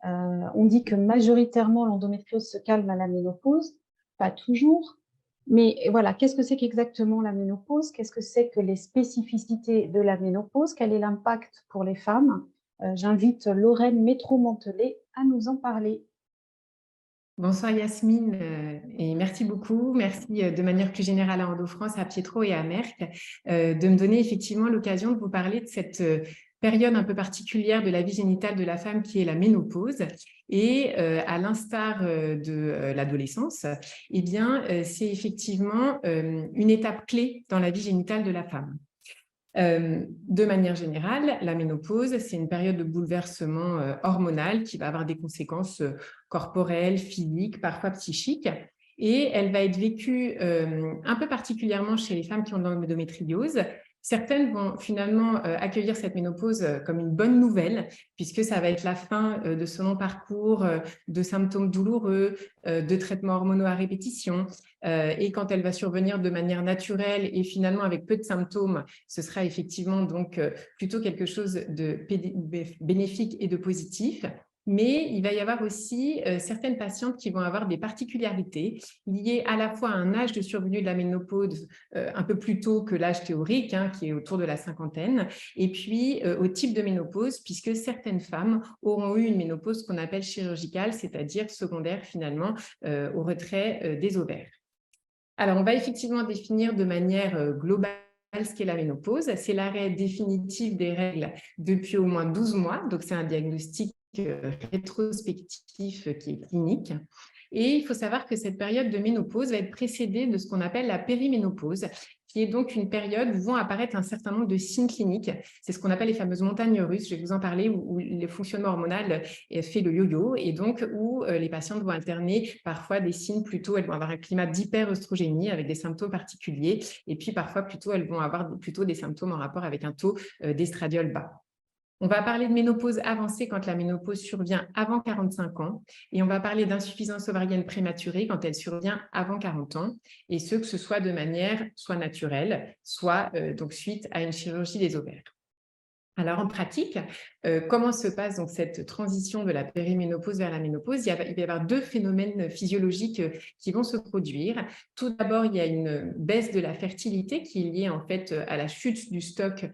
On dit que majoritairement l'endométriose se calme à la ménopause, pas toujours. Mais voilà, qu'est-ce que c'est qu'exactement la ménopause? Qu'est-ce que c'est que les spécificités de la ménopause? Quel est l'impact pour les femmes? J'invite Lorraine Métro-Mantelet à nous en parler. Bonsoir Yasmine et merci beaucoup. Merci de manière plus générale à Endo-France, à Pietro et à Merck de me donner effectivement l'occasion de vous parler de cette période un peu particulière de la vie génitale de la femme qui est la ménopause. Et à l'instar de l'adolescence, eh bien, c'est effectivement une étape clé dans la vie génitale de la femme. De manière générale, la ménopause, c'est une période de bouleversement hormonal qui va avoir des conséquences corporelles, physiques, parfois psychiques. Et elle va être vécue un peu particulièrement chez les femmes qui ont de l'endométriose. Certaines vont finalement accueillir cette ménopause comme une bonne nouvelle, puisque ça va être la fin de ce long parcours de symptômes douloureux, de traitements hormonaux à répétition. Et quand elle va survenir de manière naturelle et finalement avec peu de symptômes, ce sera effectivement donc plutôt quelque chose de bénéfique et de positif. Mais il va y avoir aussi certaines patientes qui vont avoir des particularités liées à la fois à un âge de survenue de la ménopause un peu plus tôt que l'âge théorique, hein, qui est autour de la cinquantaine, et puis au type de ménopause, puisque certaines femmes auront eu une ménopause qu'on appelle chirurgicale, c'est-à-dire secondaire finalement au retrait des ovaires. Alors, on va effectivement définir de manière globale ce qu'est la ménopause. C'est l'arrêt définitif des règles depuis au moins 12 mois. Donc, c'est un diagnostic rétrospectif qui est clinique. Et il faut savoir que cette période de ménopause va être précédée de ce qu'on appelle la périménopause, qui est donc une période où vont apparaître un certain nombre de signes cliniques. C'est ce qu'on appelle les fameuses montagnes russes, je vais vous en parler, où le fonctionnement hormonal fait le yo-yo, et donc où les patientes vont alterner parfois des signes plutôt, elles vont avoir un climat d'hyperœstrogénie avec des symptômes particuliers, et puis parfois plutôt, elles vont avoir plutôt des symptômes en rapport avec un taux d'estradiol bas. On va parler de ménopause avancée quand la ménopause survient avant 45 ans et on va parler d'insuffisance ovarienne prématurée quand elle survient avant 40 ans et ce, que ce soit de manière soit naturelle, soit donc suite à une chirurgie des ovaires. Alors, en pratique, comment se passe donc cette transition de la périménopause vers la ménopause? Il va y avoir deux phénomènes physiologiques qui vont se produire. Tout d'abord, il y a une baisse de la fertilité qui est liée en fait à la chute du stock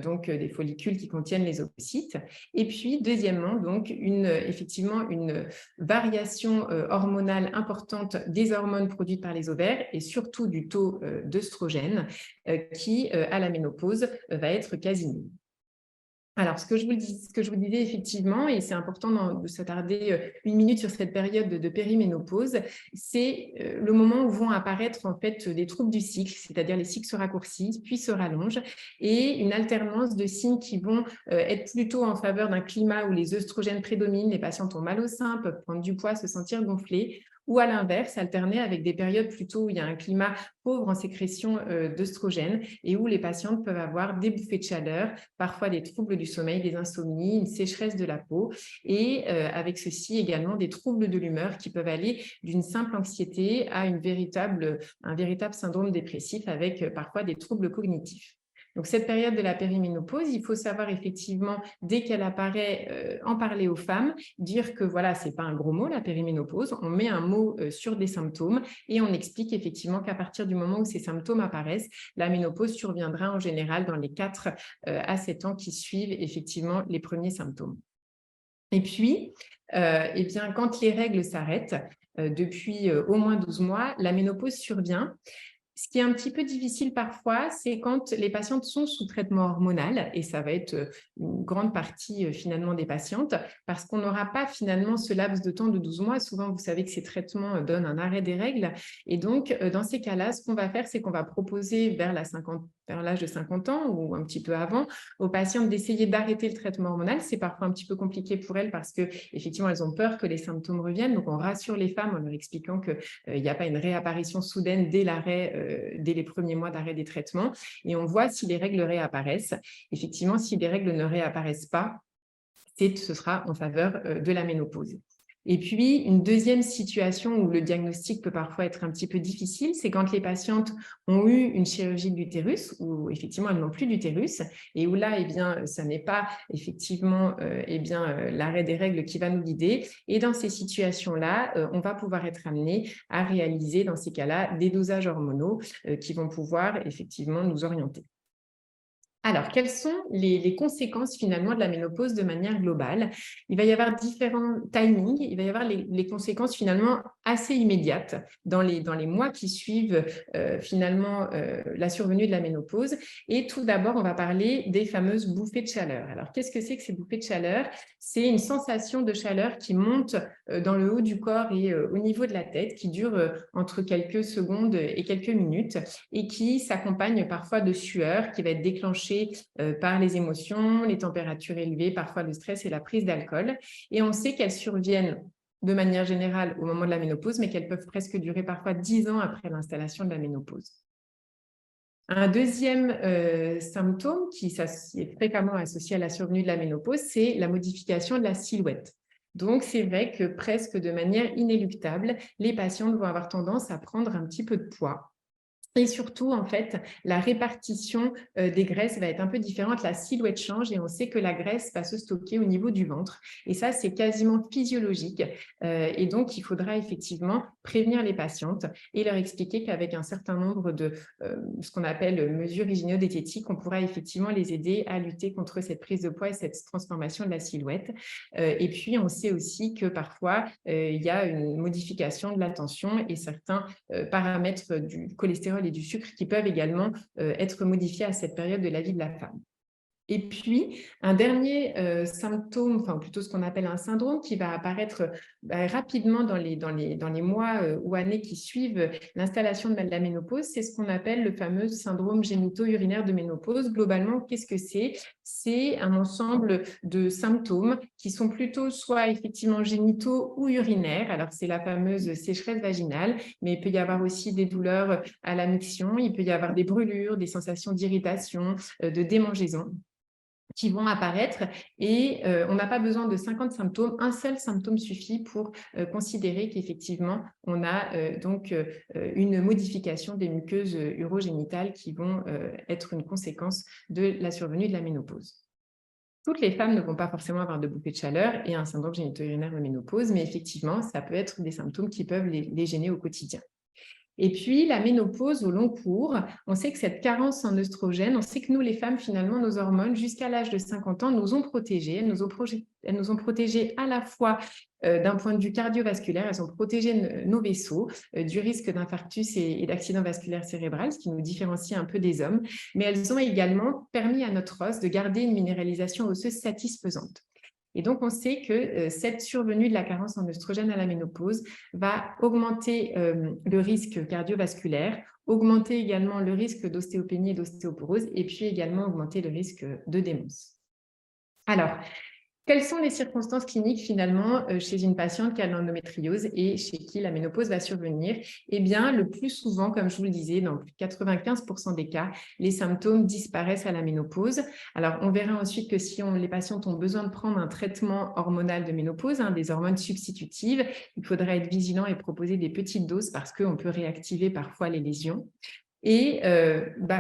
donc des follicules qui contiennent les ovocytes. Et puis, deuxièmement, donc effectivement une variation hormonale importante des hormones produites par les ovaires et surtout du taux d'œstrogène qui, à la ménopause, va être quasi nul. Alors, ce que je vous disais effectivement, et c'est important de s'attarder une minute sur cette période de périménopause, c'est le moment où vont apparaître en fait des troubles du cycle, c'est-à-dire les cycles se raccourcissent, puis se rallongent, et une alternance de signes qui vont être plutôt en faveur d'un climat où les œstrogènes prédominent, les patientes ont mal au sein, peuvent prendre du poids, se sentir gonflées, ou à l'inverse, alterner avec des périodes plutôt où il y a un climat pauvre en sécrétion d'œstrogènes et où les patientes peuvent avoir des bouffées de chaleur, parfois des troubles du sommeil, des insomnies, une sécheresse de la peau et avec ceci également des troubles de l'humeur qui peuvent aller d'une simple anxiété à un véritable syndrome dépressif avec parfois des troubles cognitifs. Donc, cette période de la périménopause, il faut savoir effectivement, dès qu'elle apparaît, en parler aux femmes, dire que voilà, ce n'est pas un gros mot, la périménopause, on met un mot sur des symptômes et on explique effectivement qu'à partir du moment où ces symptômes apparaissent, la ménopause surviendra en général dans les 4 à 7 ans qui suivent effectivement les premiers symptômes. Et puis, eh bien, quand les règles s'arrêtent, depuis au moins 12 mois, la ménopause survient. Ce qui est un petit peu difficile parfois, c'est quand les patientes sont sous traitement hormonal, et ça va être une grande partie finalement des patientes, parce qu'on n'aura pas finalement ce laps de temps de 12 mois. Souvent, vous savez que ces traitements donnent un arrêt des règles. Et donc, dans ces cas-là, ce qu'on va faire, c'est qu'on va proposer vers l'âge de 50 ans ou un petit peu avant, aux patientes d'essayer d'arrêter le traitement hormonal. C'est parfois un petit peu compliqué pour elles parce qu'effectivement, elles ont peur que les symptômes reviennent. Donc, on rassure les femmes en leur expliquant qu'il n'y a pas une réapparition soudaine dès les premiers mois d'arrêt des traitements. Et on voit si les règles réapparaissent. Effectivement, si les règles ne réapparaissent pas, ce sera en faveur de la ménopause. Et puis, une deuxième situation où le diagnostic peut parfois être un petit peu difficile, c'est quand les patientes ont eu une chirurgie de l'utérus, où effectivement elles n'ont plus d'utérus, et où là, eh bien, ça n'est pas effectivement l'arrêt des règles qui va nous guider. Et dans ces situations-là, on va pouvoir être amené à réaliser, dans ces cas-là, des dosages hormonaux qui vont pouvoir effectivement nous orienter. Alors, quelles sont les conséquences finalement de la ménopause de manière globale? Il va y avoir différents timings, il va y avoir les conséquences finalement assez immédiates dans les mois qui suivent finalement la survenue de la ménopause. Et tout d'abord, on va parler des fameuses bouffées de chaleur. Alors, qu'est-ce que c'est que ces bouffées de chaleur? C'est une sensation de chaleur qui monte dans le haut du corps et au niveau de la tête, qui dure entre quelques secondes et quelques minutes et qui s'accompagne parfois de sueur qui va être déclenchée par les émotions, les températures élevées, parfois le stress et la prise d'alcool. Et on sait qu'elles surviennent de manière générale au moment de la ménopause, mais qu'elles peuvent presque durer parfois 10 ans après l'installation de la ménopause. Un deuxième symptôme qui est fréquemment associé à la survenue de la ménopause, c'est la modification de la silhouette. Donc, c'est vrai que presque de manière inéluctable, les patientes vont avoir tendance à prendre un petit peu de poids. Et surtout, en fait, la répartition des graisses va être un peu différente. La silhouette change et on sait que la graisse va se stocker au niveau du ventre. Et ça, c'est quasiment physiologique. Et donc, il faudra effectivement prévenir les patientes et leur expliquer qu'avec un certain nombre de ce qu'on appelle mesures hygiéno-diététiques, on pourra effectivement les aider à lutter contre cette prise de poids et cette transformation de la silhouette. Et puis, on sait aussi que parfois, il y a une modification de la tension et certains paramètres du cholestérol et du sucre qui peuvent également être modifiés à cette période de la vie de la femme. Et puis, un dernier symptôme, enfin plutôt ce qu'on appelle un syndrome qui va apparaître rapidement dans les mois ou années qui suivent l'installation de la ménopause, c'est ce qu'on appelle le fameux syndrome génito-urinaire de ménopause. Globalement, qu'est-ce que c'est? C'est un ensemble de symptômes qui sont plutôt soit effectivement génitaux ou urinaires. Alors, c'est la fameuse sécheresse vaginale, mais il peut y avoir aussi des douleurs à la miction, il peut y avoir des brûlures, des sensations d'irritation, de démangeaison qui vont apparaître et on n'a pas besoin de 50 symptômes, un seul symptôme suffit pour considérer qu'effectivement on a donc une modification des muqueuses urogénitales qui vont être une conséquence de la survenue de la ménopause. Toutes les femmes ne vont pas forcément avoir de bouffées de chaleur et un syndrome génito-urinaire de ménopause, mais effectivement, ça peut être des symptômes qui peuvent les gêner au quotidien. Et puis, la ménopause au long cours, on sait que cette carence en œstrogène, on sait que nous, les femmes, finalement, nos hormones, jusqu'à l'âge de 50 ans, nous ont protégées. Elles nous ont protégées à la fois d'un point de vue cardiovasculaire, elles ont protégé nos vaisseaux du risque d'infarctus et d'accident vasculaire cérébral, ce qui nous différencie un peu des hommes, mais elles ont également permis à notre os de garder une minéralisation osseuse satisfaisante. Et donc, on sait que cette survenue de la carence en œstrogène à la ménopause va augmenter le risque cardiovasculaire, augmenter également le risque d'ostéopénie et d'ostéoporose, et puis également augmenter le risque de démence. Alors, quelles sont les circonstances cliniques finalement chez une patiente qui a l'endométriose et chez qui la ménopause va survenir? Eh bien, le plus souvent, comme je vous le disais, dans plus de 95% des cas, les symptômes disparaissent à la ménopause. Alors, on verra ensuite que si les patientes ont besoin de prendre un traitement hormonal de ménopause, des hormones substitutives, il faudra être vigilant et proposer des petites doses parce qu'on peut réactiver parfois les lésions. Et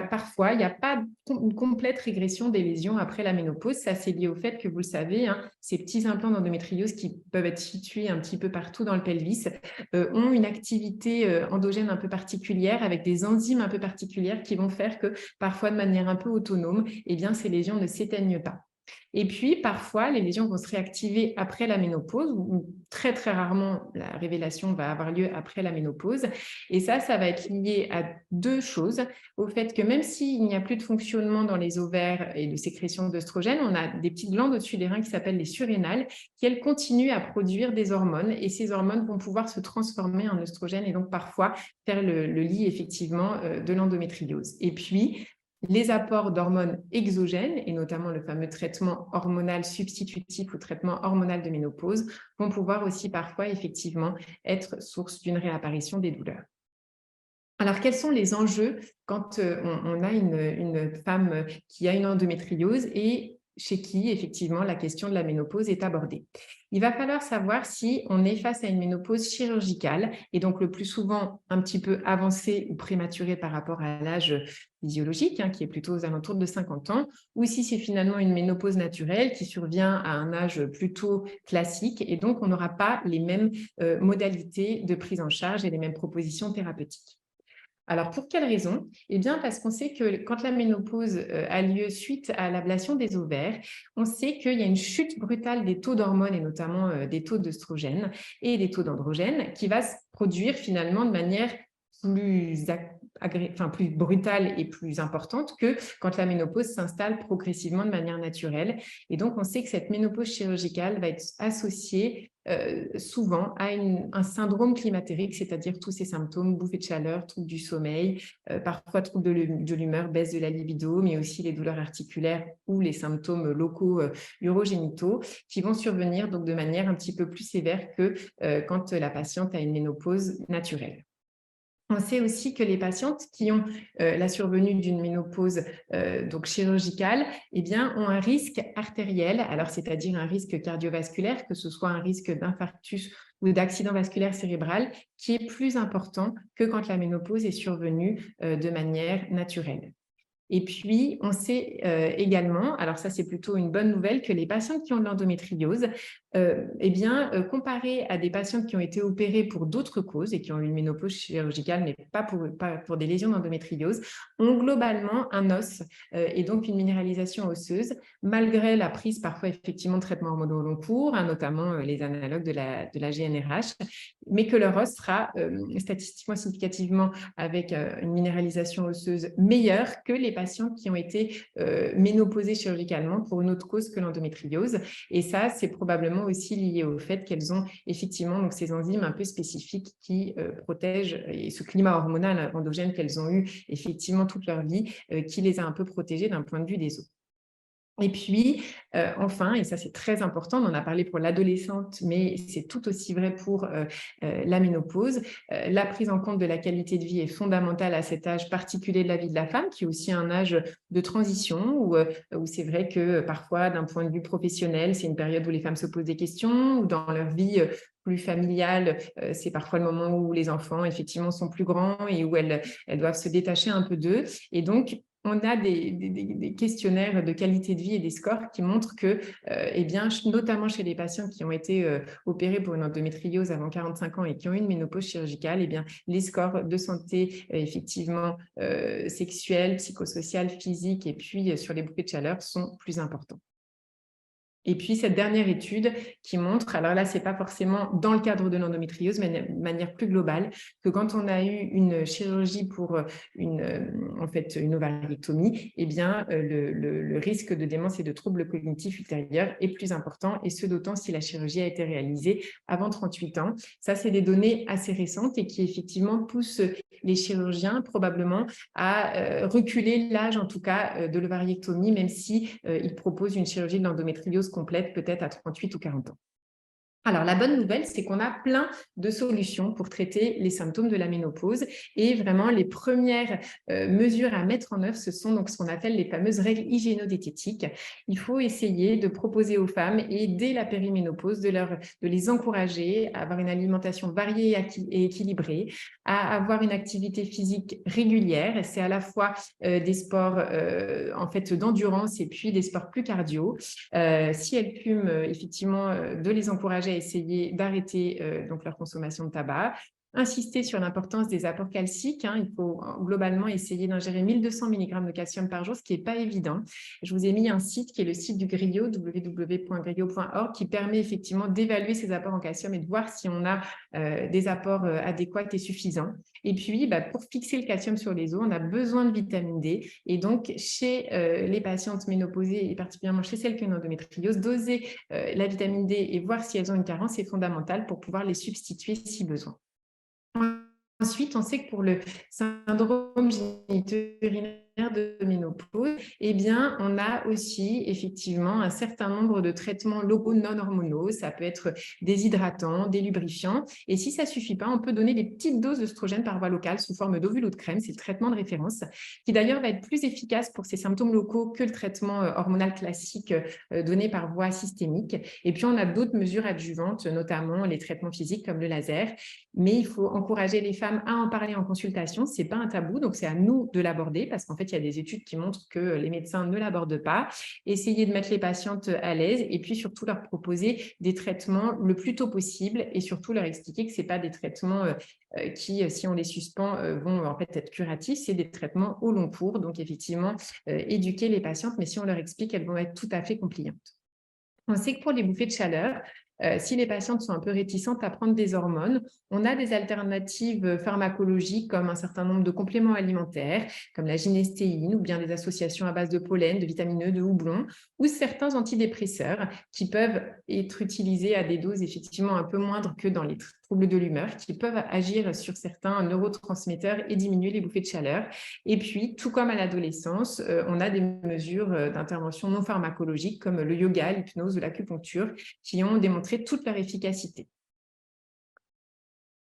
parfois, il n'y a pas une complète régression des lésions après la ménopause. Ça, c'est lié au fait que, vous le savez, ces petits implants d'endométriose qui peuvent être situés un petit peu partout dans le pelvis ont une activité endogène un peu particulière avec des enzymes un peu particulières qui vont faire que, parfois de manière un peu autonome, eh bien, ces lésions ne s'éteignent pas. Et puis, parfois, les lésions vont se réactiver après la ménopause ou très, très rarement, la révélation va avoir lieu après la ménopause. Et ça va être lié à deux choses. Au fait que même s'il n'y a plus de fonctionnement dans les ovaires et de sécrétion d'œstrogène, on a des petites glandes au-dessus des reins qui s'appellent les surrénales qui, elles, continuent à produire des hormones et ces hormones vont pouvoir se transformer en œstrogène et donc parfois faire le lit, effectivement, de l'endométriose. Et puis, les apports d'hormones exogènes, et notamment le fameux traitement hormonal substitutif ou traitement hormonal de ménopause, vont pouvoir aussi parfois effectivement être source d'une réapparition des douleurs. Alors, quels sont les enjeux quand on a une femme qui a une endométriose et chez qui, effectivement, la question de la ménopause est abordée. Il va falloir savoir si on est face à une ménopause chirurgicale, et donc le plus souvent un petit peu avancée ou prématurée par rapport à l'âge physiologique, qui est plutôt aux alentours de 50 ans, ou si c'est finalement une ménopause naturelle qui survient à un âge plutôt classique, et donc on n'aura pas les mêmes modalités de prise en charge et les mêmes propositions thérapeutiques. Alors, pour quelle raison? Eh bien, parce qu'on sait que quand la ménopause a lieu suite à l'ablation des ovaires, on sait qu'il y a une chute brutale des taux d'hormones et notamment des taux d'œstrogènes et des taux d'androgènes qui va se produire finalement de manière plus brutale et plus importante que quand la ménopause s'installe progressivement de manière naturelle. Et donc, on sait que cette ménopause chirurgicale va être associée souvent à un syndrome climatérique, c'est-à-dire tous ces symptômes, bouffées de chaleur, troubles du sommeil, parfois troubles de l'humeur, baisse de la libido, mais aussi les douleurs articulaires ou les symptômes locaux urogénitaux qui vont survenir donc de manière un petit peu plus sévère que quand la patiente a une ménopause naturelle. On sait aussi que les patientes qui ont la survenue d'une ménopause donc chirurgicale, eh bien, ont un risque artériel, alors c'est-à-dire un risque cardiovasculaire, que ce soit un risque d'infarctus ou d'accident vasculaire cérébral, qui est plus important que quand la ménopause est survenue de manière naturelle. Et puis, on sait également, alors ça c'est plutôt une bonne nouvelle, que les patientes qui ont de l'endométriose, comparé à des patientes qui ont été opérées pour d'autres causes et qui ont eu une ménopause chirurgicale, mais pas pour des lésions d'endométriose, ont globalement un os et donc une minéralisation osseuse, malgré la prise parfois effectivement de traitements hormonaux au long cours, notamment les analogues de la GnRH, mais que leur os sera statistiquement significativement avec une minéralisation osseuse meilleure que les patientes qui ont été ménopausées chirurgicalement pour une autre cause que l'endométriose. Et ça, c'est probablement aussi lié au fait qu'elles ont effectivement donc, ces enzymes un peu spécifiques qui protègent, et ce climat hormonal endogène qu'elles ont eu effectivement toute leur vie, qui les a un peu protégées d'un point de vue des os. Et puis, enfin, et ça c'est très important, on en a parlé pour l'adolescente, mais c'est tout aussi vrai pour la ménopause. La prise en compte de la qualité de vie est fondamentale à cet âge particulier de la vie de la femme, qui est aussi un âge de transition, où c'est vrai que parfois, d'un point de vue professionnel, c'est une période où les femmes se posent des questions, ou dans leur vie plus familiale, c'est parfois le moment où les enfants, effectivement, sont plus grands et où elles doivent se détacher un peu d'eux. Et donc, on a des questionnaires de qualité de vie et des scores qui montrent que, notamment chez les patients qui ont été opérés pour une endométriose avant 45 ans et qui ont eu une ménopause chirurgicale, les scores de santé effectivement sexuelle, psychosociale, physique et puis sur les bouffées de chaleur sont plus importants. Et puis, cette dernière étude qui montre, alors là, ce n'est pas forcément dans le cadre de l'endométriose, mais de manière plus globale, que quand on a eu une chirurgie pour une ovariectomie, le risque de démence et de troubles cognitifs ultérieurs est plus important, et ce d'autant si la chirurgie a été réalisée avant 38 ans. Ça, c'est des données assez récentes et qui effectivement poussent les chirurgiens probablement à reculer l'âge, en tout cas, de l'ovariectomie, même si ils proposent une chirurgie de l'endométriose complète peut-être à 38 ou 40 ans. Alors, la bonne nouvelle, c'est qu'on a plein de solutions pour traiter les symptômes de la ménopause et vraiment les premières mesures à mettre en œuvre, ce sont donc ce qu'on appelle les fameuses règles hygiéno-diététiques. Il faut essayer de proposer aux femmes et dès la périménopause de les encourager à avoir une alimentation variée et équilibrée, à avoir une activité physique régulière. C'est à la fois des sports d'endurance et puis des sports plus cardio. Si elles fument, effectivement, de les encourager à essayer d'arrêter donc leur consommation de tabac. Insister sur l'importance des apports calciques. Il faut globalement essayer d'ingérer 1200 mg de calcium par jour, ce qui n'est pas évident. Je vous ai mis un site qui est le site du Griot, www.griot.org, qui permet effectivement d'évaluer ces apports en calcium et de voir si on a des apports adéquats et suffisants. Et puis, pour fixer le calcium sur les os, on a besoin de vitamine D. Et donc, chez les patientes ménopausées, et particulièrement chez celles qui ont une endométriose, doser la vitamine D et voir si elles ont une carence est fondamental pour pouvoir les substituer si besoin. Ensuite, on sait que pour le syndrome génito-urinaire de ménopause, eh bien, on a aussi effectivement un certain nombre de traitements locaux non hormonaux. Ça peut être des hydratants, des lubrifiants. Et si ça ne suffit pas, on peut donner des petites doses d'œstrogène par voie locale sous forme d'ovule ou de crème. C'est le traitement de référence qui d'ailleurs va être plus efficace pour ces symptômes locaux que le traitement hormonal classique donné par voie systémique. Et puis, on a d'autres mesures adjuvantes, notamment les traitements physiques comme le laser. Mais il faut encourager les femmes à en parler en consultation. Ce n'est pas un tabou, donc c'est à nous de l'aborder parce qu'en fait, il y a des études qui montrent que les médecins ne l'abordent pas. Essayer de mettre les patientes à l'aise et puis surtout leur proposer des traitements le plus tôt possible et surtout leur expliquer que ce n'est pas des traitements qui, si on les suspend, vont en fait être curatifs. C'est des traitements au long cours. Donc, effectivement, éduquer les patientes, mais si on leur explique, elles vont être tout à fait compliantes. On sait que pour les bouffées de chaleur, si les patientes sont un peu réticentes à prendre des hormones, on a des alternatives pharmacologiques comme un certain nombre de compléments alimentaires, comme la gynestéine ou bien des associations à base de pollen, de vitamine E, de houblon, ou certains antidépresseurs qui peuvent être utilisés à des doses effectivement un peu moindres que dans les troubles de l'humeur, qui peuvent agir sur certains neurotransmetteurs et diminuer les bouffées de chaleur. Et puis, tout comme à l'adolescence, on a des mesures d'intervention non pharmacologiques comme le yoga, l'hypnose ou l'acupuncture qui ont démontré toute leur efficacité.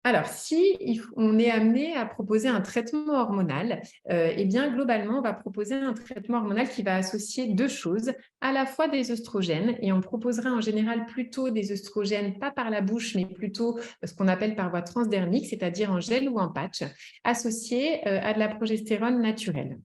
Alors, si on est amené à proposer un traitement hormonal, eh bien, globalement, on va proposer un traitement hormonal qui va associer deux choses, à la fois des œstrogènes, et on proposera en général plutôt des œstrogènes, pas par la bouche, mais plutôt ce qu'on appelle par voie transdermique, c'est-à-dire en gel ou en patch, associés à de la progestérone naturelle.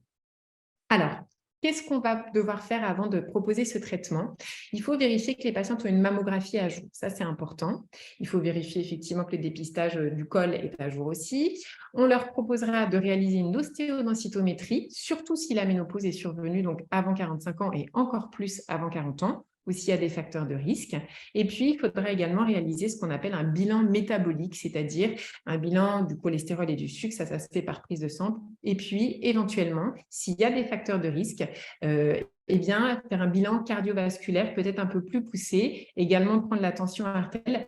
Alors, qu'est-ce qu'on va devoir faire avant de proposer ce traitement? Il faut vérifier que les patientes ont une mammographie à jour. Ça, c'est important. Il faut vérifier effectivement que le dépistage du col est à jour aussi. On leur proposera de réaliser une ostéodensitométrie, surtout si la ménopause est survenue donc avant 45 ans et encore plus avant 40 ans, ou s'il y a des facteurs de risque. Et puis, il faudra également réaliser ce qu'on appelle un bilan métabolique, c'est-à-dire un bilan du cholestérol et du sucre, ça se fait par prise de sang. Et puis, éventuellement, s'il y a des facteurs de risque, eh bien, faire un bilan cardiovasculaire peut-être un peu plus poussé, également prendre la tension artérielle.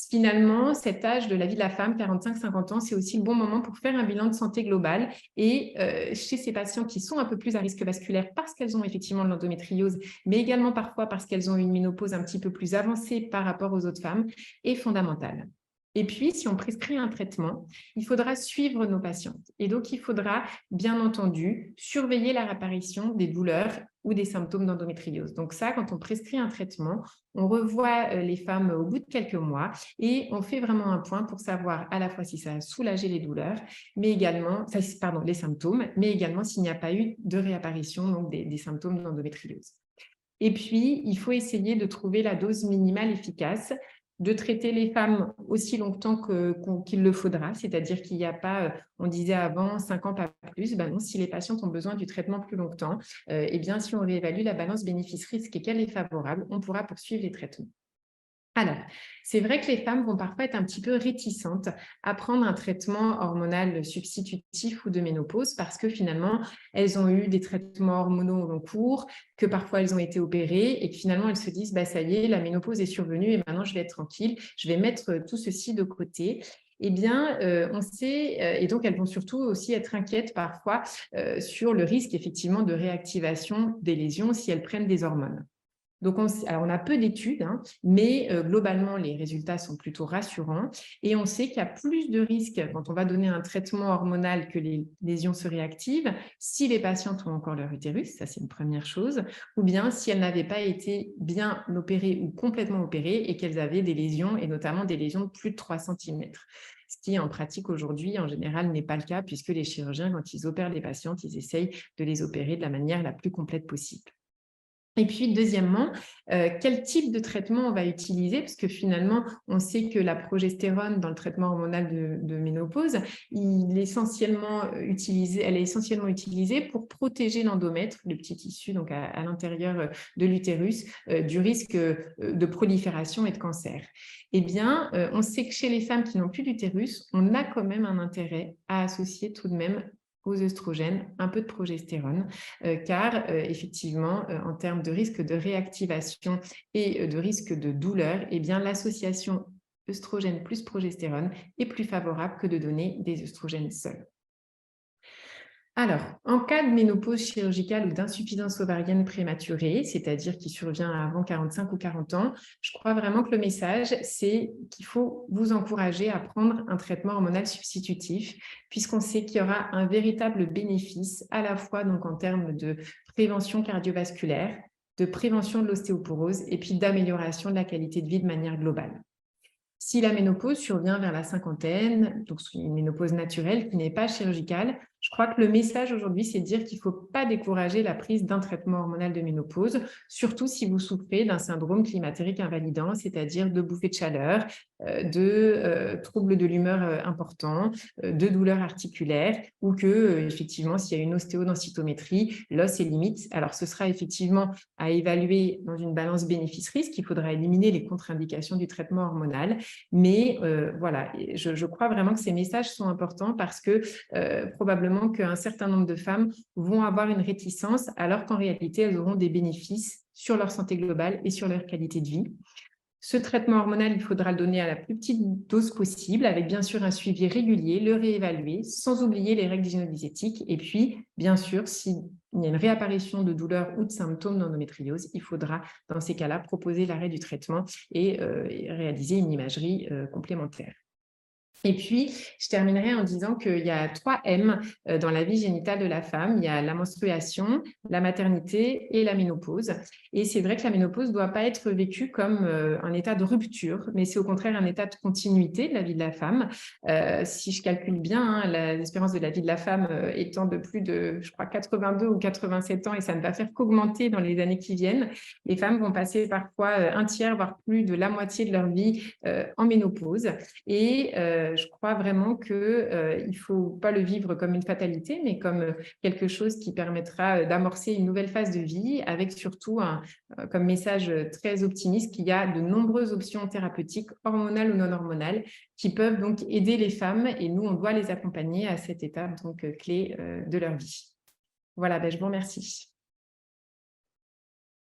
Finalement, cet âge de la vie de la femme, 45-50 ans, c'est aussi le bon moment pour faire un bilan de santé globale. Et chez ces patients qui sont un peu plus à risque vasculaire parce qu'elles ont effectivement de l'endométriose, mais également parfois parce qu'elles ont une ménopause un petit peu plus avancée par rapport aux autres femmes, est fondamentale. Et puis, si on prescrit un traitement, il faudra suivre nos patientes. Et donc, il faudra, bien entendu, surveiller la réapparition des douleurs ou des symptômes d'endométriose. Donc ça, quand on prescrit un traitement, on revoit les femmes au bout de quelques mois et on fait vraiment un point pour savoir à la fois si ça a soulagé les douleurs, mais également, les symptômes, mais également s'il n'y a pas eu de réapparition donc des symptômes d'endométriose. Et puis, il faut essayer de trouver la dose minimale efficace, de traiter les femmes aussi longtemps qu'il le faudra, c'est-à-dire qu'il n'y a pas, on disait avant, 5 ans, pas plus. Ben non, si les patientes ont besoin du traitement plus longtemps, eh bien, si on réévalue la balance bénéfice-risque et qu'elle est favorable, on pourra poursuivre les traitements. Alors, c'est vrai que les femmes vont parfois être un petit peu réticentes à prendre un traitement hormonal substitutif ou de ménopause parce que finalement, elles ont eu des traitements hormonaux au long cours, que parfois elles ont été opérées et que finalement, elles se disent bah, « ça y est, la ménopause est survenue et maintenant, je vais être tranquille, je vais mettre tout ceci de côté ». Eh bien, on sait, et donc elles vont surtout aussi être inquiètes parfois sur le risque effectivement de réactivation des lésions si elles prennent des hormones. Donc, on a peu d'études, hein, mais globalement, les résultats sont plutôt rassurants et on sait qu'il y a plus de risques quand on va donner un traitement hormonal que les lésions se réactivent si les patientes ont encore leur utérus, ça c'est une première chose, ou bien si elles n'avaient pas été bien opérées ou complètement opérées et qu'elles avaient des lésions et notamment des lésions de plus de 3 cm. Ce qui, en pratique aujourd'hui, en général, n'est pas le cas puisque les chirurgiens, quand ils opèrent les patientes, ils essayent de les opérer de la manière la plus complète possible. Et puis, deuxièmement, quel type de traitement on va utiliser? Parce que finalement, on sait que la progestérone dans le traitement hormonal de ménopause, elle est essentiellement utilisée pour protéger l'endomètre, le petit tissu donc à l'intérieur de l'utérus, du risque de prolifération et de cancer. Eh bien, on sait que chez les femmes qui n'ont plus d'utérus, on a quand même un intérêt à associer tout de même aux œstrogènes, un peu de progestérone, car effectivement, en termes de risque de réactivation et de risque de douleur, eh bien, l'association œstrogène plus progestérone est plus favorable que de donner des œstrogènes seuls. Alors, en cas de ménopause chirurgicale ou d'insuffisance ovarienne prématurée, c'est-à-dire qui survient avant 45 ou 40 ans, je crois vraiment que le message, c'est qu'il faut vous encourager à prendre un traitement hormonal substitutif, puisqu'on sait qu'il y aura un véritable bénéfice, à la fois donc en termes de prévention cardiovasculaire, de prévention de l'ostéoporose et puis d'amélioration de la qualité de vie de manière globale. Si la ménopause survient vers la cinquantaine, donc une ménopause naturelle qui n'est pas chirurgicale, je crois que le message aujourd'hui, c'est de dire qu'il ne faut pas décourager la prise d'un traitement hormonal de ménopause, surtout si vous souffrez d'un syndrome climatérique invalidant, c'est-à-dire de bouffées de chaleur, de troubles de l'humeur importants, de douleurs articulaires, ou que, effectivement, s'il y a une ostéodensitométrie, l'os est limite. Alors, ce sera effectivement à évaluer dans une balance bénéfice-risque. Il faudra éliminer les contre-indications du traitement hormonal. Mais voilà, je crois vraiment que ces messages sont importants parce que probablement qu'un certain nombre de femmes vont avoir une réticence alors qu'en réalité, elles auront des bénéfices sur leur santé globale et sur leur qualité de vie. Ce traitement hormonal, il faudra le donner à la plus petite dose possible, avec bien sûr un suivi régulier, le réévaluer, sans oublier les règles d'hygiène-diététique. Et puis, bien sûr, s'il y a une réapparition de douleurs ou de symptômes d'endométriose, il faudra, dans ces cas-là, proposer l'arrêt du traitement et réaliser une imagerie complémentaire. Et puis, je terminerai en disant qu'il y a 3 M dans la vie génitale de la femme. Il y a la menstruation, la maternité et la ménopause. Et c'est vrai que la ménopause ne doit pas être vécue comme un état de rupture, mais c'est au contraire un état de continuité de la vie de la femme. Si je calcule bien, l'espérance de la vie de la femme étant de plus de, je crois, 82 ou 87 ans, et ça ne va faire qu'augmenter dans les années qui viennent, les femmes vont passer parfois un tiers, voire plus de la moitié de leur vie en ménopause. Et je crois vraiment qu'il ne faut pas le vivre comme une fatalité, mais comme quelque chose qui permettra d'amorcer une nouvelle phase de vie, avec surtout comme message très optimiste qu'il y a de nombreuses options thérapeutiques, hormonales ou non hormonales, qui peuvent donc aider les femmes, et nous, on doit les accompagner à cette étape donc, clé de leur vie. Voilà, je vous remercie.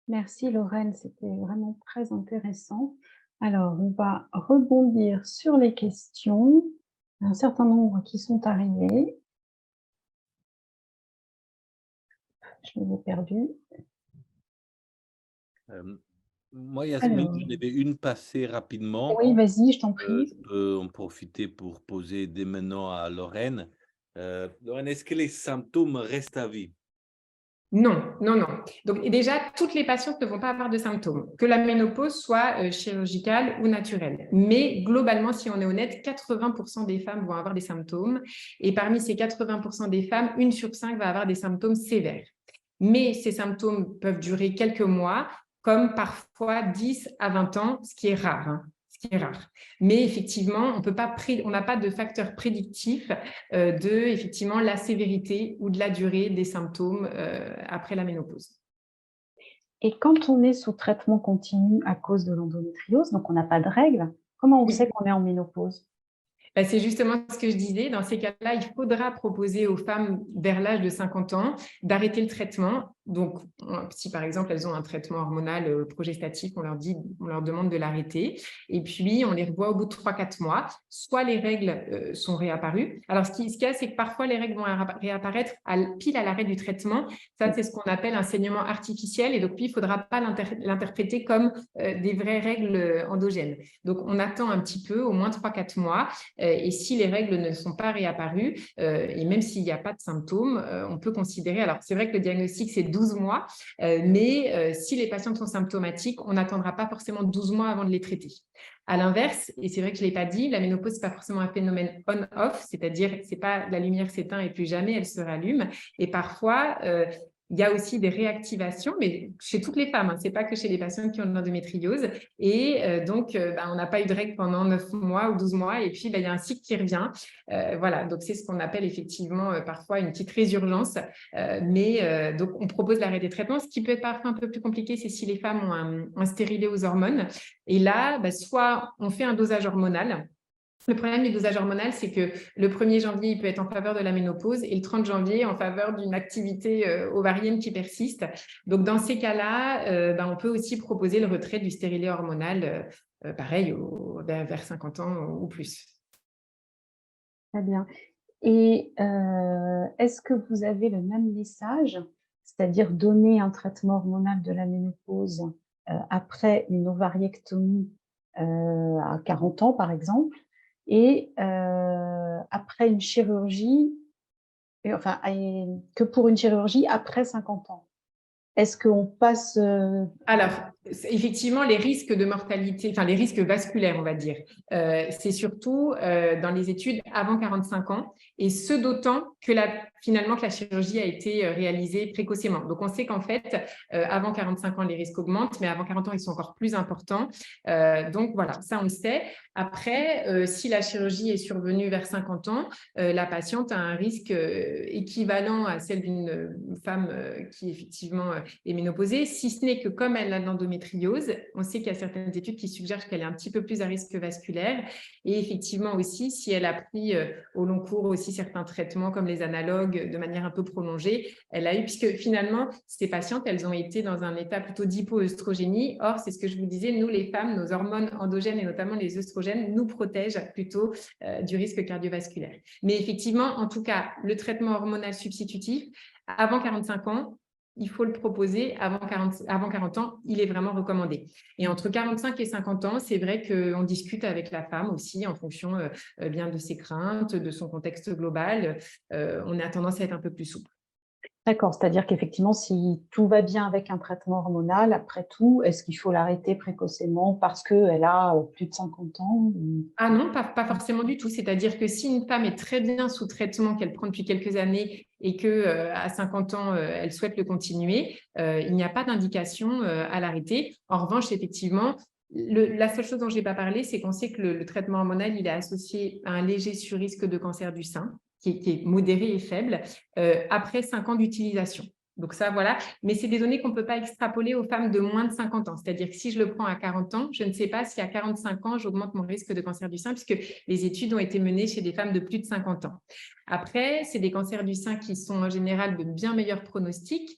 Merci Lorraine, c'était vraiment très intéressant. Alors, on va rebondir sur les questions. Un certain nombre qui sont arrivées. Je les ai perdues. Moi, Yasmine, Alors, j'en avais une passée rapidement. oui, vas-y, je t'en prie. Je peux en profiter pour poser dès maintenant à Lorraine. Lorraine, est-ce que les symptômes restent à vie? Non, non, non. Donc déjà, toutes les patientes ne vont pas avoir de symptômes, que la ménopause soit chirurgicale ou naturelle. Mais globalement, si on est honnête, 80% des femmes vont avoir des symptômes. Et parmi ces 80% des femmes, 1 sur 5 va avoir des symptômes sévères. Mais ces symptômes peuvent durer quelques mois, comme parfois 10 à 20 ans, ce qui est rare. Ce qui est rare. Mais effectivement, on n'a pas de facteur prédictif de effectivement la sévérité ou de la durée des symptômes après la ménopause. Et quand on est sous traitement continu à cause de l'endométriose, donc on n'a pas de règles, comment on sait qu'on est en ménopause? C'est justement ce que je disais. Dans ces cas-là, il faudra proposer aux femmes vers l'âge de 50 ans d'arrêter le traitement. Donc, si par exemple, elles ont un traitement hormonal progestatif, on leur demande de l'arrêter. Et puis, on les revoit au bout de 3-4 mois. Soit les règles sont réapparues. Alors, ce qu'il y a, c'est que parfois, les règles vont réapparaître pile à l'arrêt du traitement. Ça, c'est ce qu'on appelle un saignement artificiel. Et donc, puis, il ne faudra pas l'interpréter comme des vraies règles endogènes. Donc, on attend un petit peu, au moins 3-4 mois. Et si les règles ne sont pas réapparues, et même s'il n'y a pas de symptômes, on peut considérer, alors c'est vrai que le diagnostic c'est 12 mois, mais si les patientes sont symptomatiques, on n'attendra pas forcément 12 mois avant de les traiter. À l'inverse, et c'est vrai que je ne l'ai pas dit, la ménopause, ce n'est pas forcément un phénomène on-off, c'est-à-dire c'est pas la lumière s'éteint et plus jamais elle se rallume. Et parfois, il y a aussi des réactivations, mais chez toutes les femmes, ce n'est pas que chez les patientes qui ont de l'endométriose. Et donc, on n'a pas eu de règles pendant 9 mois ou 12 mois, et puis il y a un cycle qui revient. Voilà, donc c'est ce qu'on appelle effectivement parfois une petite résurgence. Donc, on propose l'arrêt des traitements. Ce qui peut être parfois un peu plus compliqué, c'est si les femmes ont un stérilet aux hormones. Et là, soit on fait un dosage hormonal. Le problème du dosage hormonal, c'est que le 1er janvier, il peut être en faveur de la ménopause et le 30 janvier en faveur d'une activité ovarienne qui persiste. Donc, dans ces cas-là, on peut aussi proposer le retrait du stérilet hormonal, pareil, vers 50 ans ou plus. Très bien. Et est-ce que vous avez le même message, c'est-à-dire donner un traitement hormonal de la ménopause après une ovariectomie à 40 ans, par exemple, et après une chirurgie, que pour une chirurgie après 50 ans? Est-ce qu'on passe Alors, effectivement, les risques de mortalité, enfin les risques vasculaires, on va dire, c'est surtout dans les études avant 45 ans, et ce d'autant que finalement que la chirurgie a été réalisée précocement. Donc, on sait qu'en fait, avant 45 ans, les risques augmentent, mais avant 40 ans, ils sont encore plus importants. Donc, voilà, ça, on le sait. Après, si la chirurgie est survenue vers 50 ans, la patiente a un risque équivalent à celle d'une femme qui, effectivement, est ménopausée, si ce n'est que comme elle a de l'endométriose, on sait qu'il y a certaines études qui suggèrent qu'elle est un petit peu plus à risque vasculaire. Et effectivement aussi, si elle a pris au long cours aussi certains traitements comme les analogues de manière un peu prolongée, elle a eu, puisque finalement, ces patientes, elles ont été dans un état plutôt d'hypoœstrogénie. Or, c'est ce que je vous disais, nous les femmes, nos hormones endogènes et notamment les œstrogènes nous protègent plutôt du risque cardiovasculaire. Mais effectivement, en tout cas, le traitement hormonal substitutif, avant 45 ans, il faut le proposer avant 40 ans, il est vraiment recommandé. Et entre 45 et 50 ans, c'est vrai qu'on discute avec la femme aussi en fonction bien de ses craintes, de son contexte global. On a tendance à être un peu plus souple. D'accord, c'est-à-dire qu'effectivement, si tout va bien avec un traitement hormonal, après tout, est-ce qu'il faut l'arrêter précocement parce qu'elle a plus de 50 ans Ah non, pas forcément du tout. C'est-à-dire que si une femme est très bien sous traitement, qu'elle prend depuis quelques années et qu'à 50 ans, elle souhaite le continuer, il n'y a pas d'indication à l'arrêter. En revanche, effectivement, la seule chose dont je n'ai pas parlé, c'est qu'on sait que le traitement hormonal, il est associé à un léger surrisque de cancer du sein, qui est modéré et faible, après 5 ans d'utilisation. Donc ça, voilà. Mais c'est des données qu'on ne peut pas extrapoler aux femmes de moins de 50 ans. C'est-à-dire que si je le prends à 40 ans, je ne sais pas si à 45 ans, j'augmente mon risque de cancer du sein, puisque les études ont été menées chez des femmes de plus de 50 ans. Après, c'est des cancers du sein qui sont en général de bien meilleurs pronostics,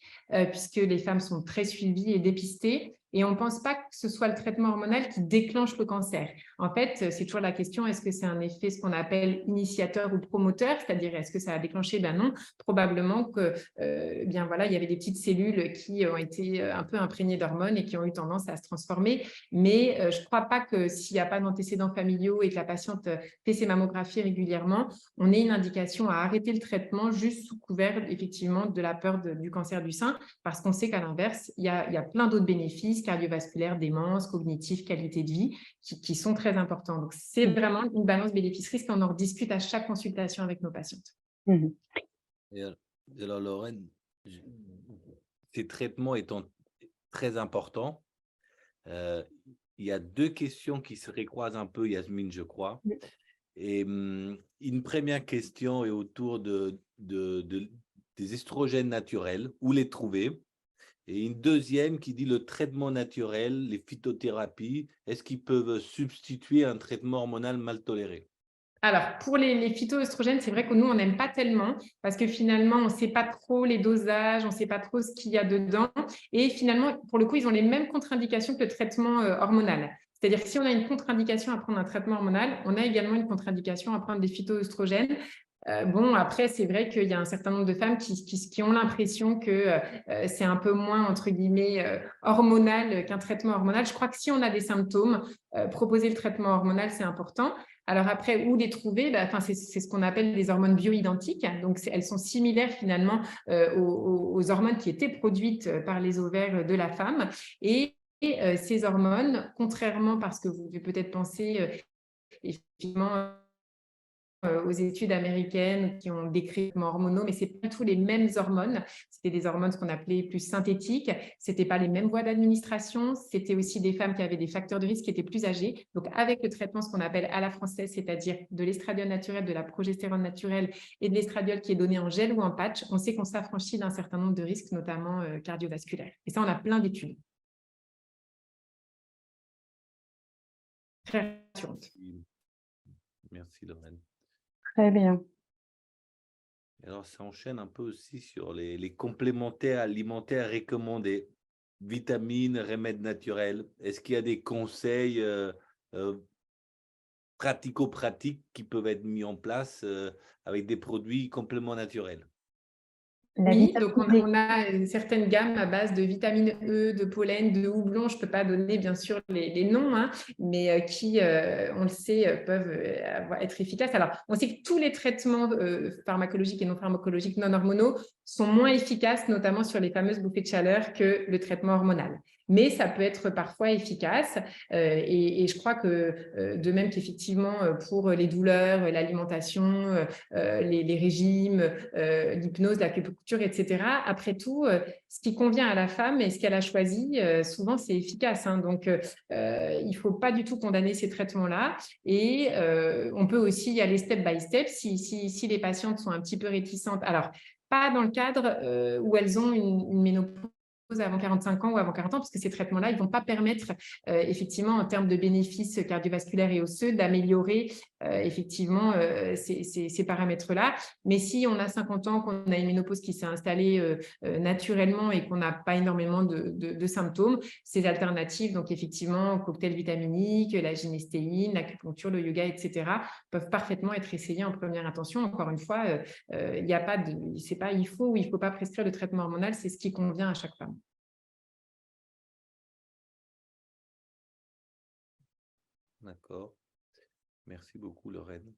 puisque les femmes sont très suivies et dépistées. Et on ne pense pas que ce soit le traitement hormonal qui déclenche le cancer. En fait, c'est toujours la question, est-ce que c'est un effet, ce qu'on appelle initiateur ou promoteur, c'est-à-dire est-ce que ça a déclenché? Ben non, probablement que bien voilà, il y avait des petites cellules qui ont été un peu imprégnées d'hormones et qui ont eu tendance à se transformer. Mais je ne crois pas que s'il n'y a pas d'antécédents familiaux et que la patiente fait ses mammographies régulièrement, on ait une indication à arrêter le traitement juste sous couvert effectivement de la peur du cancer du sein, parce qu'on sait qu'à l'inverse, il y a plein d'autres bénéfices cardiovasculaires, démence, cognitifs, qualité de vie qui sont très importants. Donc, c'est vraiment une balance bénéfice-risque. On en rediscute à chaque consultation avec nos patientes. Et alors, Lorraine, ces traitements étant très importants, il y a deux questions qui se recroisent un peu, Yasmine, je crois. Et une première question est autour des estrogènes naturels, où les trouver. Et une deuxième qui dit le traitement naturel, les phytothérapies, est-ce qu'ils peuvent substituer un traitement hormonal mal toléré? Alors, pour les phytoœstrogènes, c'est vrai que nous, on n'aime pas tellement parce que finalement, on ne sait pas trop les dosages, on ne sait pas trop ce qu'il y a dedans. Et finalement, pour le coup, ils ont les mêmes contre-indications que le traitement hormonal. C'est-à-dire que si on a une contre-indication à prendre un traitement hormonal, on a également une contre-indication à prendre des phytoœstrogènes. Bon, après, c'est vrai qu'il y a un certain nombre de femmes qui ont l'impression que c'est un peu moins, entre guillemets, hormonal qu'un traitement hormonal. Je crois que si on a des symptômes, proposer le traitement hormonal, c'est important. Alors après, où les trouver? C'est ce qu'on appelle des hormones bioidentiques. Donc, elles sont similaires finalement aux hormones qui étaient produites par les ovaires de la femme. Et ces hormones, contrairement, parce que vous devez peut-être penser effectivement aux études américaines qui ont décrit les traitements hormonaux, mais ce n'est pas du tout les mêmes hormones. C'était des hormones qu'on appelait plus synthétiques. Ce n'était pas les mêmes voies d'administration. C'était aussi des femmes qui avaient des facteurs de risque qui étaient plus âgées. Donc, avec le traitement, ce qu'on appelle à la française, c'est-à-dire de l'estradiol naturel, de la progestérone naturelle et de l'estradiol qui est donné en gel ou en patch, on sait qu'on s'affranchit d'un certain nombre de risques, notamment cardiovasculaires. Et ça, on a plein d'études. Très rassurantes. Merci, Lorraine. Très bien. Alors, ça enchaîne un peu aussi sur les complémentaires alimentaires recommandés, vitamines, remèdes naturels. Est-ce qu'il y a des conseils pratico-pratiques qui peuvent être mis en place avec des produits complètement naturels. La Oui, donc vitamine D. on a une certaine gamme à base de vitamine E, de pollen, de houblon. Je ne peux pas donner bien sûr les noms, hein, mais qui, on le sait, peuvent être efficaces. Alors, on sait que tous les traitements pharmacologiques et non pharmacologiques non hormonaux sont moins efficaces, notamment sur les fameuses bouffées de chaleur, que le traitement hormonal. Mais ça peut être parfois efficace et je crois que de même qu'effectivement pour les douleurs, l'alimentation, les régimes, l'hypnose, l'acupuncture, etc. Après tout, ce qui convient à la femme et ce qu'elle a choisi, souvent c'est efficace, hein. Donc, il ne faut pas du tout condamner ces traitements-là. Et on peut aussi y aller step by step si les patientes sont un petit peu réticentes. Alors, pas dans le cadre où elles ont une ménopause avant 45 ans ou avant 40 ans, parce que ces traitements-là, ils ne vont pas permettre, effectivement, en termes de bénéfices cardiovasculaires et osseux, d'améliorer effectivement ces paramètres-là. Mais si on a 50 ans, qu'on a une ménopause qui s'est installée naturellement et qu'on n'a pas énormément de symptômes, ces alternatives, donc effectivement, cocktail vitaminique, la gynécéine, l'acupuncture, le yoga, etc., peuvent parfaitement être essayées en première intention. Encore une fois, il n'y a pas de, c'est pas il faut ou il ne faut pas prescrire le traitement hormonal, c'est ce qui convient à chaque femme. D'accord. Merci beaucoup, Lorraine.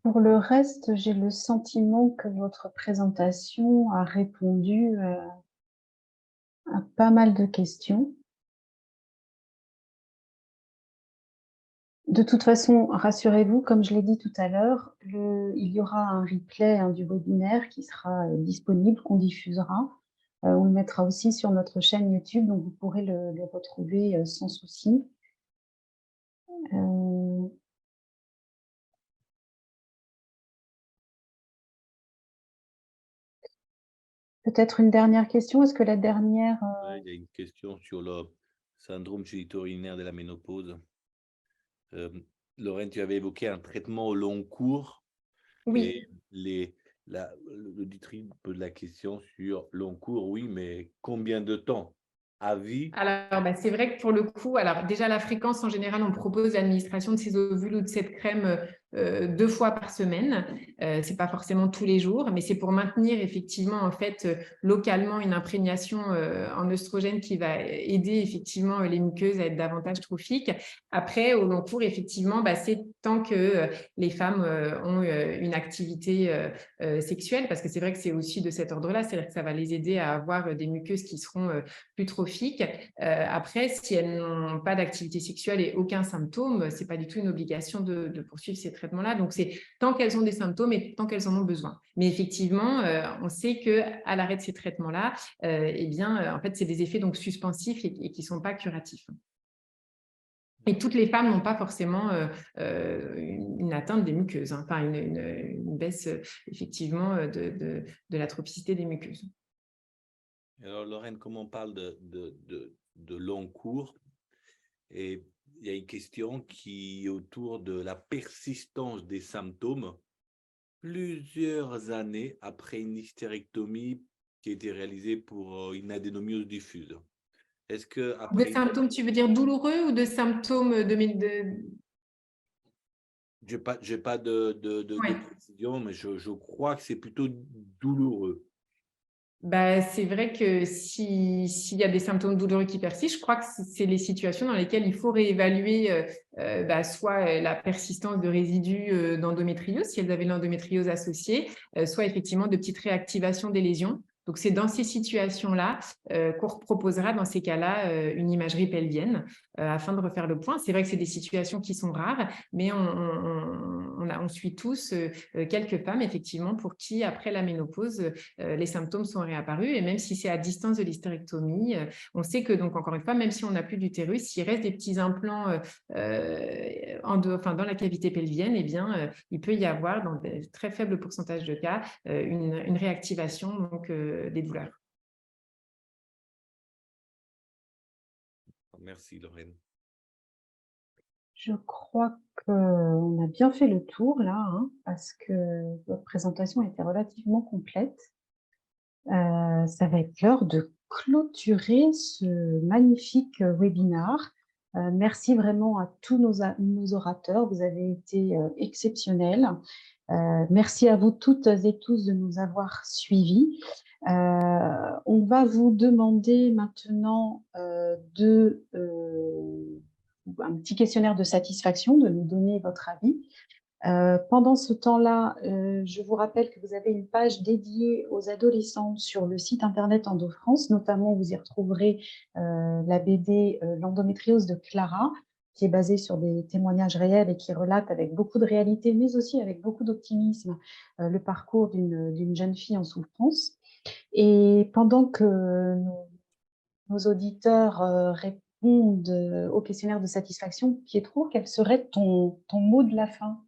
Pour le reste, j'ai le sentiment que votre présentation a répondu à pas mal de questions. De toute façon, rassurez-vous, comme je l'ai dit tout à l'heure, il y aura un replay du webinaire qui sera disponible, qu'on diffusera. On le mettra aussi sur notre chaîne YouTube, donc vous pourrez le retrouver sans souci. Peut-être une dernière question. Est-ce que la dernière… Ouais, il y a une question sur le syndrome génito-urinaire de la ménopause. Lorraine, tu avais évoqué un traitement au long cours. Oui. Et l'auditrice pose la question sur long cours, oui, mais combien de temps? À vie? Alors, c'est vrai que pour le coup, alors déjà la fréquence, en général, on propose l'administration de ces ovules ou de cette crème 2 fois par semaine. Ce n'est pas forcément tous les jours, mais c'est pour maintenir effectivement en fait localement une imprégnation en œstrogène qui va aider effectivement les muqueuses à être davantage trophiques. Après, au long cours, effectivement, c'est tant que les femmes ont une activité sexuelle, parce que c'est vrai que c'est aussi de cet ordre-là, c'est-à-dire que ça va les aider à avoir des muqueuses qui seront plus trophiques. Après, si elles n'ont pas d'activité sexuelle et aucun symptôme, ce n'est pas du tout une obligation de poursuivre ces traitements-là. Donc, c'est tant qu'elles ont des symptômes et tant qu'elles en ont besoin. Mais effectivement, on sait qu'à l'arrêt de ces traitements-là, en fait, c'est des effets donc suspensifs et qui ne sont pas curatifs. Et toutes les femmes n'ont pas forcément une atteinte des muqueuses, hein, enfin une baisse effectivement de la tropicité des muqueuses. Alors, Lorraine, comme on parle de long cours, et il y a une question qui est autour de la persistance des symptômes plusieurs années après une hystérectomie qui a été réalisée pour une adénomiose diffuse. Est-ce que après… De symptômes, tu veux dire douloureux ou de symptômes J'ai pas de précision, mais je crois que c'est plutôt douloureux. C'est vrai que s'il y a des symptômes douloureux qui persistent, je crois que c'est les situations dans lesquelles il faut réévaluer soit la persistance de résidus d'endométriose, si elles avaient l'endométriose associée, soit effectivement de petites réactivations des lésions. Donc, c'est dans ces situations-là qu'on proposera, dans ces cas-là, une imagerie pelvienne afin de refaire le point. C'est vrai que c'est des situations qui sont rares, mais on suit tous quelques femmes, effectivement, pour qui, après la ménopause, les symptômes sont réapparus. Et même si c'est à distance de l'hystérectomie, on sait que, donc, encore une fois, même si on n'a plus d'utérus, s'il reste des petits implants dans la cavité pelvienne, il peut y avoir, dans de très faibles pourcentages de cas, une réactivation donc, des douleurs. Merci, Lorraine. Je crois qu'on a bien fait le tour là, hein, parce que votre présentation était relativement complète. Ça va être l'heure de clôturer ce magnifique webinaire. Merci vraiment à tous nos orateurs, vous avez été exceptionnels. Merci à vous toutes et tous de nous avoir suivis. On va vous demander maintenant un petit questionnaire de satisfaction, de nous donner votre avis. Pendant ce temps-là, je vous rappelle que vous avez une page dédiée aux adolescents sur le site internet EndoFrance. Notamment, vous y retrouverez la BD L'endométriose de Clara, qui est basée sur des témoignages réels et qui relate avec beaucoup de réalité, mais aussi avec beaucoup d'optimisme, le parcours d'une jeune fille en souffrance. Et pendant que nos auditeurs répondent au questionnaire de satisfaction, Pietro, quel serait ton mot de la fin?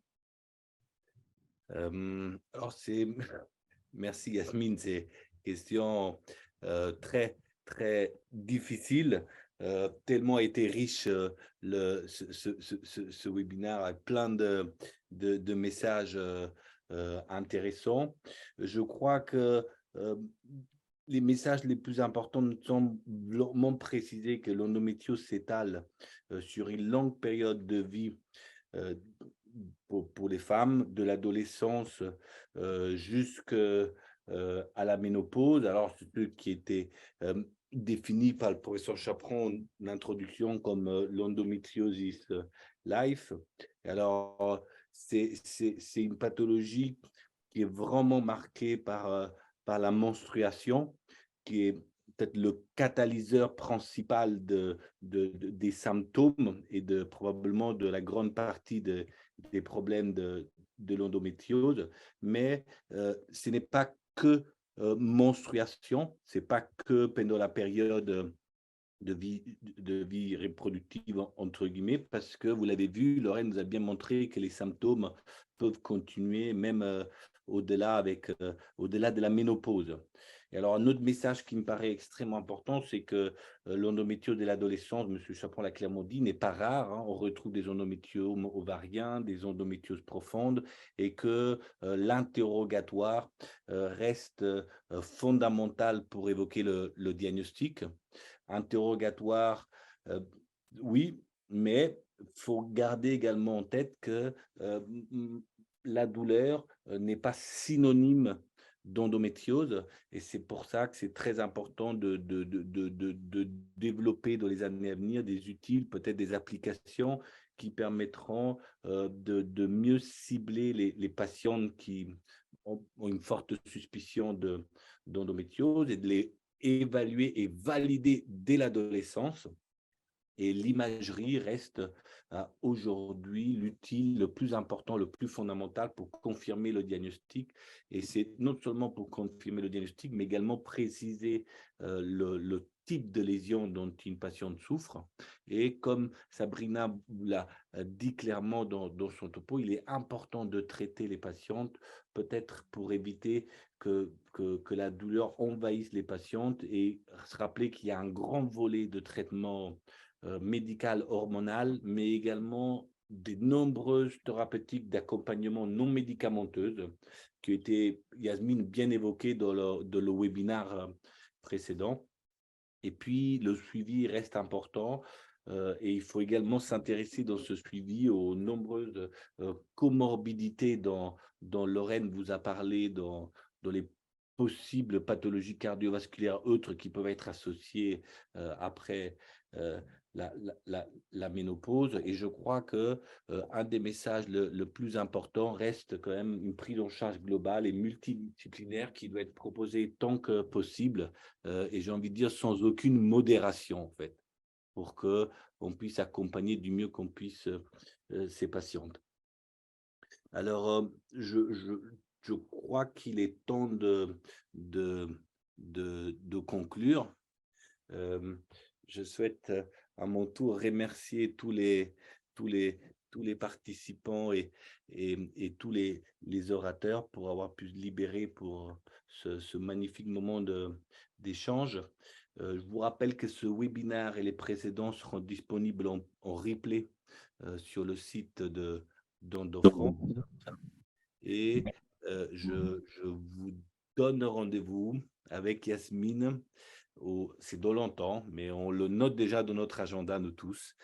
Alors, merci Yasmine, c'est une question très, très difficile, tellement été riche ce webinaire avec plein de messages intéressants. Je crois que les messages les plus importants nous sont vraiment précisés que l'endométriose s'étale sur une longue période de vie euh, pour les femmes, de l'adolescence jusqu'à la ménopause. Alors, c'est ce qui était défini par le professeur Chaperon en introduction comme l'endométriosis life. Alors, c'est une pathologie qui est vraiment marquée par la menstruation, qui est peut-être le catalyseur principal des symptômes et probablement de la grande partie des problèmes de l'endométriose. Mais ce n'est pas que menstruation, ce n'est pas que pendant la période de vie reproductive, entre guillemets, parce que vous l'avez vu, Lorraine nous a bien montré que les symptômes peuvent continuer même au-delà de la ménopause. Et alors, un autre message qui me paraît extrêmement important, c'est que l'endométriose de l'adolescence, M. Chaperon l'a clairement dit, n'est pas rare. Hein. On retrouve des endométriomes ovariens, des endométrioses profondes, et que l'interrogatoire reste fondamental pour évoquer le diagnostic. Interrogatoire, oui, mais il faut garder également en tête que la douleur n'est pas synonyme d'endométriose, et c'est pour ça que c'est très important de développer dans les années à venir des utiles, peut-être des applications qui permettront de mieux cibler les patientes qui ont une forte suspicion d'endométriose et de les évaluer et valider dès l'adolescence. Et l'imagerie reste aujourd'hui l'utile le plus important, le plus fondamental pour confirmer le diagnostic. Et c'est non seulement pour confirmer le diagnostic, mais également préciser le type de lésion dont une patiente souffre. Et comme Sabrina l'a dit clairement dans son topo, il est important de traiter les patientes, peut-être pour éviter que la douleur envahisse les patientes, et se rappeler qu'il y a un grand volet de traitement médicale hormonale, mais également des nombreuses thérapeutiques d'accompagnement non médicamenteuses qui ont été, Yasmine, bien évoquées dans le webinaire précédent. Et puis, le suivi reste important et il faut également s'intéresser dans ce suivi aux nombreuses comorbidités dont Lorraine vous a parlé, dans les possibles pathologies cardiovasculaires autres qui peuvent être associées après la ménopause. Et je crois que un des messages le plus important reste quand même une prise en charge globale et multidisciplinaire qui doit être proposée tant que possible, et j'ai envie de dire sans aucune modération en fait, pour qu'on puisse accompagner du mieux qu'on puisse ces patientes. Alors, je crois qu'il est temps de conclure. Je souhaite à mon tour remercier tous les participants et tous les orateurs pour avoir pu se libérer pour ce magnifique moment d'échange. Je vous rappelle que ce webinaire et les précédents seront disponibles en replay sur le site d'EndoFrance. Et je vous donne rendez-vous avec Yasmine c'est dans longtemps, mais on le note déjà dans notre agenda, nous tous.